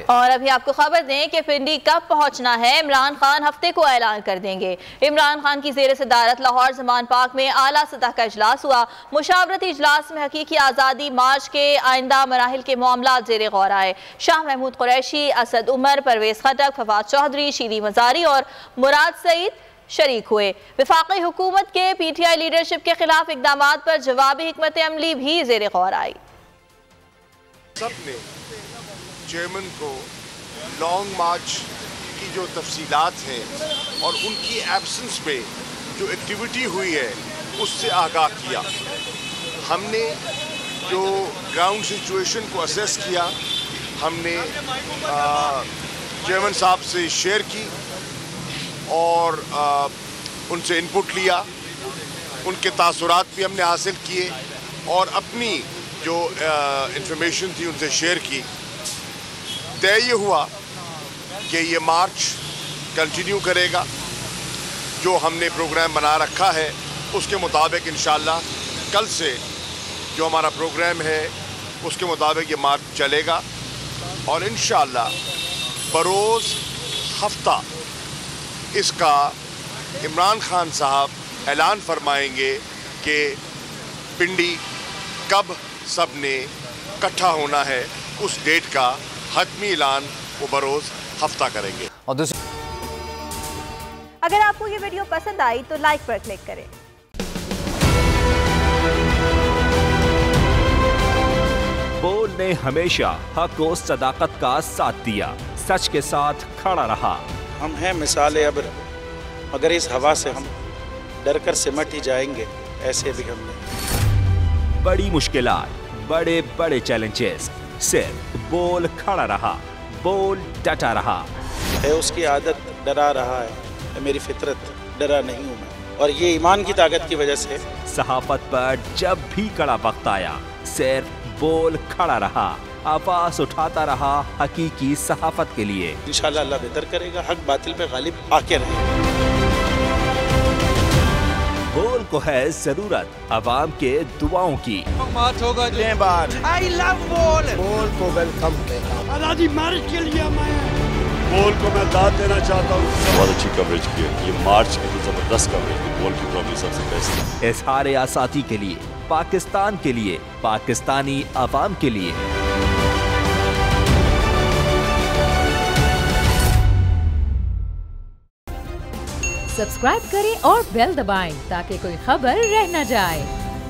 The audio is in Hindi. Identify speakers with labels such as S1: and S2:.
S1: और अभी आपको खबर दें कि पिंडी कब पहुंचना है। इमरान खान हफ्ते को ऐलान कर देंगे। इमरान खान की ज़ेर सदारत लाहौर ज़मान पार्क में आला सतह का इजलास हुआ। मुशावरती इजलास में हकीकी आज़ादी मार्च के आइंदा मराहिल के मामला ज़ेर गौर आए। शाह महमूद कुरैशी, असद उमर, परवेज खटक, फवाद चौधरी, शीरी मजारी और मुराद सईद शरीक हुए। वफाकी हुकूमत के PTI लीडरशिप के खिलाफ इकदामात पर जवाबी हिकमत अमली भी ज़ेर गौर आई।
S2: चेयरमैन को लॉन्ग मार्च की जो तफसीलात हैं और उनकी एब्सेंस में जो एक्टिविटी हुई है उससे आगाह किया। हमने जो ग्राउंड सिचुएशन को असेस किया, हमने चेयरमैन साहब से शेयर की और उनसे इनपुट लिया, उनके तासुरात भी हमने हासिल किए और अपनी जो इंफॉर्मेशन थी उनसे शेयर की। तय ये हुआ कि ये मार्च कंटिन्यू करेगा। जो हमने प्रोग्राम बना रखा है उसके मुताबिक इंशाअल्लाह कल से जो हमारा प्रोग्राम है उसके मुताबिक ये मार्च चलेगा और इंशाअल्लाह बरोज़ हफ्ता इसका इमरान खान साहब ऐलान फरमाएंगे कि पिंडी कब सब ने इकट्ठा होना है। उस डेट का हतमी ऐलान वो बरोज़ हफ्ता करेंगे। और
S1: अगर आपको ये वीडियो पसंद आई तो लाइक पर क्लिक करें।
S3: बोल ने हमेशा हक और सदाकत का साथ दिया, सच के साथ खड़ा रहा।
S4: हम हैं मिसाले अब्र, मगर इस हवा से हम डर कर सिमट ही जाएंगे, ऐसे भी हमने।
S3: बड़ी मुश्किलात, बड़े बड़े चैलेंजेस, सिर्फ बोल खड़ा रहा, बोल डटा रहा।
S4: है उसकी आदत डरा रहा है, मेरी फितरत डरा नहीं हूँ मैं, और ये ईमान की ताकत की वजह से।
S3: सहाफत पर जब भी कड़ा वक्त आया सिर्फ बोल खड़ा रहा, आवाज उठाता रहा हकीकी सहाफत के लिए।
S4: इंशाअल्लाह अल्लाह बेहतर करेगा, हक बातिल पे गालिब आके रहेगा।
S3: बोल को है जरूरत अवाम के दुआओं की।
S5: मार्च होगा
S6: आई लव बोल।
S5: बोल को वेलकम कहता
S6: आजादी मार्च के लिए मैं
S5: बोल को मैं दाद देना चाहता हूँ।
S7: बहुत अच्छी कवरेज की है, ये मार्च की तो जबरदस्त कवरेज है। बोल की प्रॉब्लम सबसे बेस्ट।
S3: इजहार आसाती के लिए, पाकिस्तान के लिए, पाकिस्तानी अवाम के लिए।
S8: सब्सक्राइब करें और बेल दबाएं ताकि कोई खबर रह न जाए।